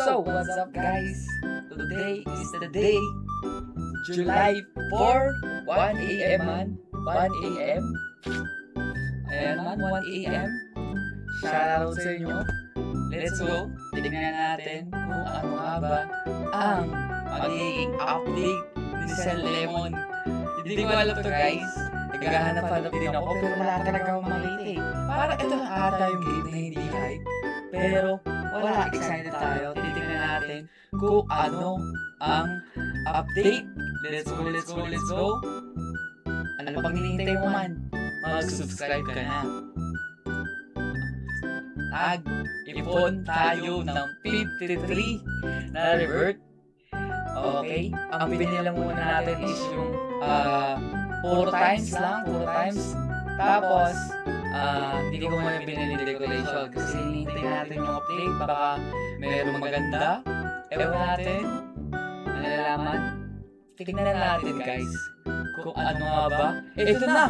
So, what's up guys? Today is the day, July 4, 1 a.m. man. 1 a.m. Ayan man, 1 a.m. Shoutout sa inyo. Let's go. Tignan natin kung ano nga ba ang magiging update ni Sir Lemon. Hindi ko alam to guys. Naghahanap-hanap din ako pero wala talaga akong makita eh. Parang ito na ata yung game na hindi hype. Pero wala, excited tayo. Titignan natin kung ano ang update. Let's go, let's go, let's go. Ano pang hinihintay mo man? Mag-subscribe ka na. Nag-ipon tayo ng 53 na revert. Okay? Ang binila muna natin is yung 4 times lang, 4 times. Tapos, hindi ko muna binili decoration kasi hinihintay natin yung update. Baka mayroong maganda. Ewan natin. Nalalaman. Tignan natin guys. Kung ano nga ba. Ito na!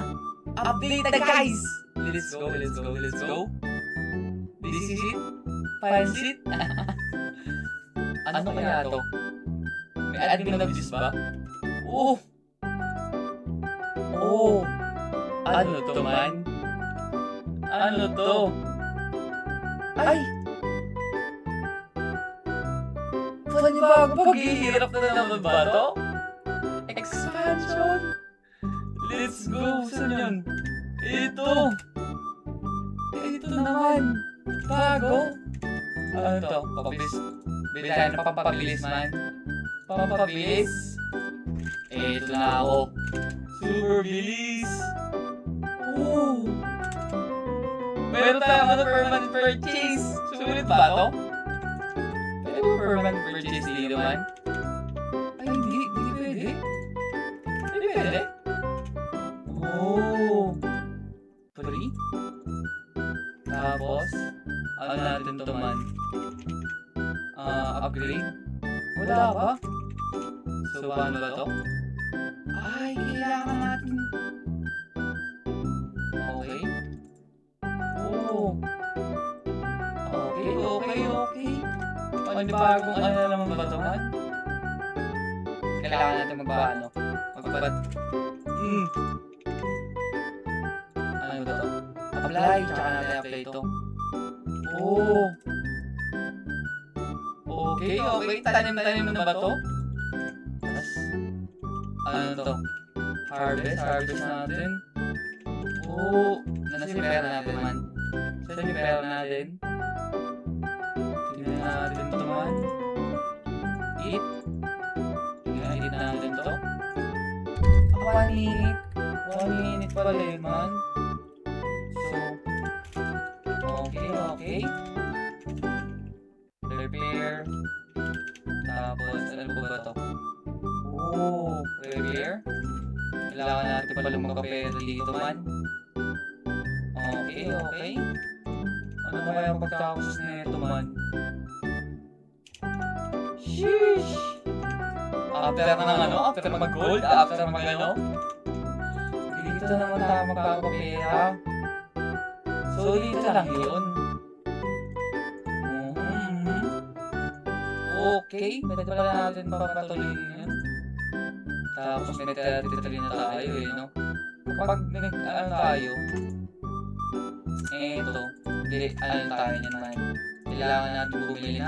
Update na guys! Let's go, let's go, let's go. This is it? Pansit? Ano kaya to? May admin na juice ba? Oh! Oh! Ano to man? Ano to? Ay! Panibago paghihirap na naman ba to? Expansion! Let's go! Saan yun? Ito! Ito naman! Bago! Ano to? Papabilis? Bili tayo ng pampabilis man? Pampabilis? Ito na ako! Super bilis! Oh! Meron tayo ako ng permanent purchase! Sulit ba to? Pwede ba permanent purchase dito man? Ay, hindi pwede. Hindi pwede. Oh! Free? Tapos, ano natin to man? Upgrade? Wala ba? So, paano ba to? Ay, kailangan natin. Okay. Oh. Okay. Panibagong ano naman ba ito man? Kailangan natin magpaano? Magbat. Ano ba ito? Apply, tsaka natin apply ito. Oh. Okay. Tanim na ba ito? Tapos, ano to? Harvest natin. Oh, nasa yung pera natin man. Saan yung pera natin? Tingnan natin ito man. Eat. Tingnan natin ito. 1 minute. 1 minute pala yun man. So, okay. Repair. Tapos, ano ba ito? Oh, repair. Kailangan natin palang magkapera dito man. Okay. Ano na kaya pagkakos na ito man? Sheesh! After mag-gold, after mag-ano? Dito naman tayo magkakapera. So, dito lang yun. Okay, pwede pala natin papatuloy yun. Tapos may tituloy na tayo no? Kapag tayo, eto, tayo naman. Kailangan natin bumili.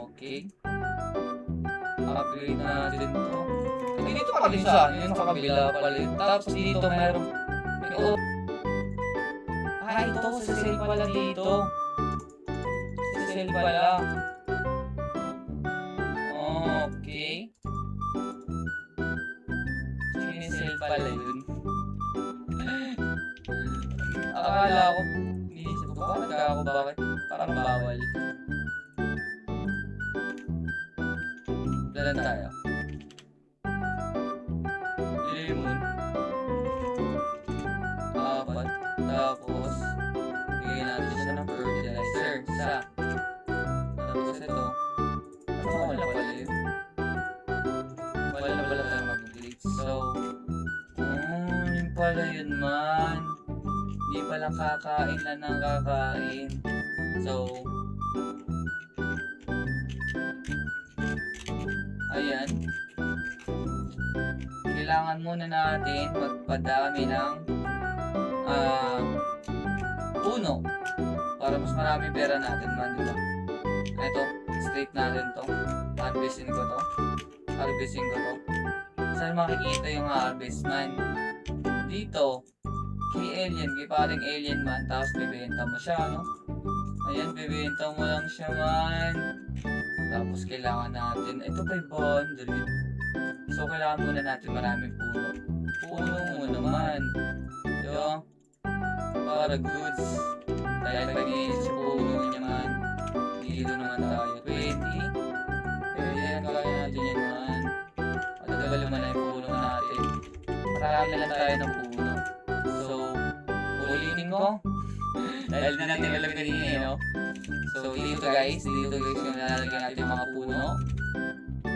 Okay. Upgrade natin to. Dito pa rin siya, yung sa kabila pala. Tapos dito mayroong, ito, sa sale pala dito. Sa sale pala. Okay. Sinisale pala yun. Akala ko, iniisip ko bakit? Parang bawal. Dalan tayo. Lemon. 4. Tapos, bigyan natin siya ng fertilizer. Tapos ito. Wala pala yun. Wala na pala tayo mag-glitch. So, yun pala yun man. Hindi palang kakain na ng kakain. So, kailangan muna natin magpadami ng puno para mas marami pera natin man, di ba? Ito, straight natin to. Harvestin ko to. Saan makikita yung harvest man? Dito, kay alien, kay paring alien man, tapos bibenta mo siya, no? Ayan, bibenta mo lang siya man. Tapos kailangan natin, ito pa yung bundle. So kailangan muna natin maraming puno. Puno mo naman. Diba? Para goods. Dahil pag-iisip sa puno niya man. Dito naman tayo. 20. Pero yan, kaya natin yan man. Matagagal naman na yung puno natin. Marami lang tayo ng puno. So, ulitin ko. Dahil di natin alam kanina eh, no? So, dito guys yung nalalagyan natin yung mga puno.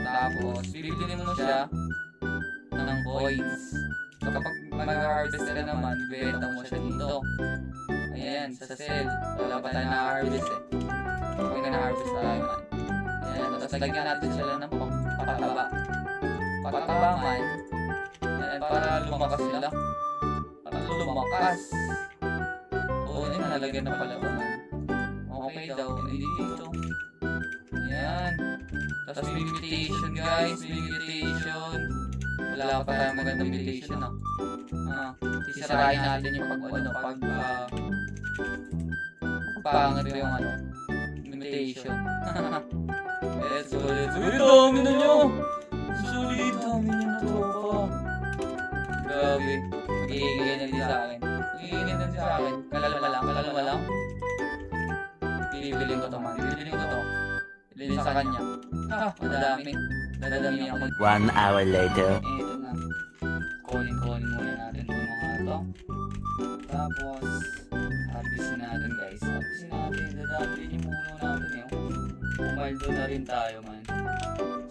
Tapos, bibili mo siya ng coins. So, kapag mag-harvest ka naman, bibenta mo siya dito. Ayan, sa sell. Wala pa tayo na-harvest eh. Kapag na-harvest tayo man. Ayan, tapos lagyan natin sila ng pataba. Pataba man. Ayan, para lumakas sila. Para lumakas. Oo, yun, nalagyan na pala ba man. Okay daw, hindi dito. Ayan. Tapos may mutation guys, may mutation. Wala pa tayong magandang mutation sisirain natin yung pangit yung mutation. Let's go. Dami na nyo! Sulit, dami nyo na tropa. Grabe. Magigingin din sa akin. Kalala lang. Bibilin ko to man. Bibilin sa kanya. Madami. Dadami ako. 1 hour later. Ito na. Calling muna natin itong mga ito. Tapos, harvestin natin guys. Dadami din yung puno natin yun. Pumaldo na rin tayo man.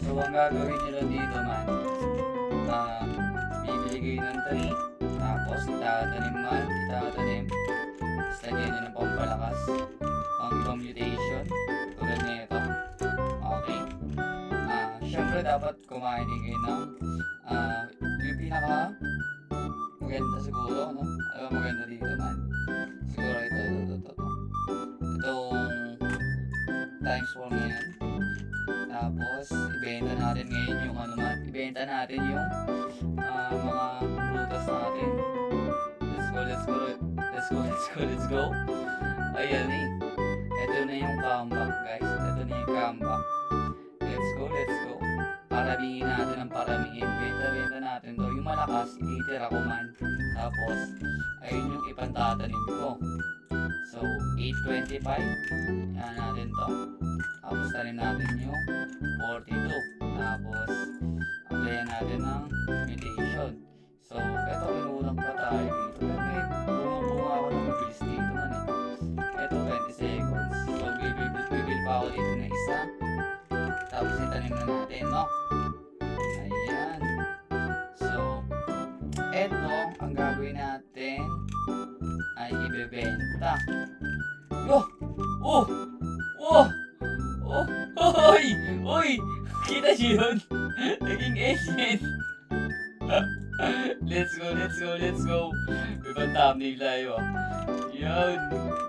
So, ang gagawin nyo lang dito man, bibili kayo ng tree. Tapos, itatanim. Tapos, lagyan nyo ng pampalakas. Ang ibang mutation. Tulad na ito. Okay. Siyempre, dapat kumain din kayo ng yung pinaka maganda siguro, no? Ano maganda dito man? Siguro ito. Itong times 4 na yan. Tapos, ibenta natin ngayon yung ibenta natin yung mga prutas natin. Let's go. Ayan eh. Ito na yung comeback guys. Let's go. Paramihin natin ang paramihin. Benta natin to. Yung malakas, ititira ko man. Tapos, ayun yung ipantatanim ko. So, 825. Yan natin to. Tapos, tanim natin yung 42. Tapos, applyan natin ng mutation. So, eto, inulang pa tayo dito. Pero may bumubunga ako ng mabilis dito man eh. Eto, 20 seconds. So, bibil pa ako dito na isa. Tapos, itanim na natin, no? Ayan. So, eto, ang gagawin natin ay ibebenta. Oy! Kita niyo yun? Naging alien. Let's go. Ibang thumbnail tayo. Yan.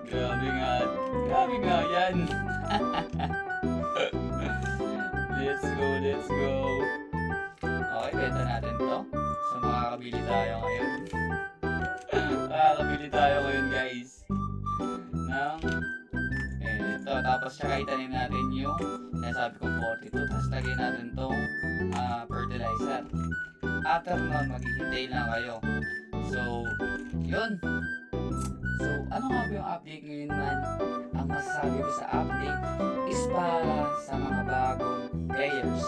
Grabe nga yan. Let's go. Okay, benta natin to. So, makakabili tayo ngayon. Guys. Ito, tapos siya itanim natin yung nasabi kong 42. Tapos lagyan natin tong fertilizer. After nun, maghihintay lang kayo. So, yun. So, ano nga ba yung update ngayon man? Ang masasabi ko sa update is para sa mga bagong players.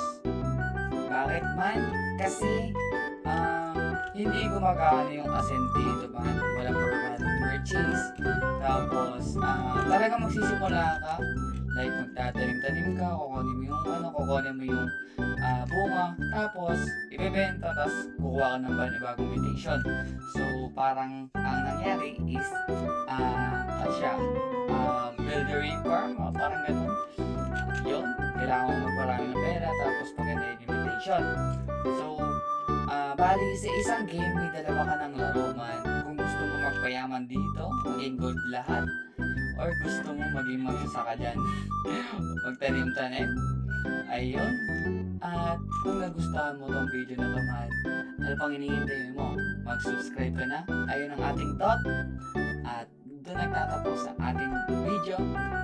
Bakit man? Kasi, hindi gumagana yung ascent dito man. Walang permanent purchase. Tapos, talagang magsisimula ka. Like, magtatanim-tanim ka, kukunin mo yung bunga, tapos ibebenta, tapos kukuha ka ng bagong mutation. So, parang ang nangyari is, build a rain farm, parang ganun. Yun, kailangan mo magparami ng pera, tapos paganda yung mutation. So, Bali, sa isang game, may dalawa ka ng laro man. Kung gusto mo magpayaman dito, maging gold lahat, or gusto mo maging magsasaka dyan, magtanim-tanim. Ayun. At kung nagustuhan mo tong video na to man, ano pang hinihintay mo? Mag-subscribe ka na. Ayun ang ating thought. At doon nagtatapos ang ating video.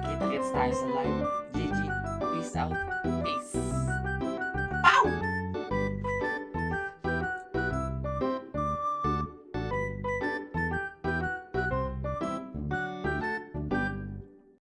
Kita-kits tayo sa live. GG. Peace out. Peace.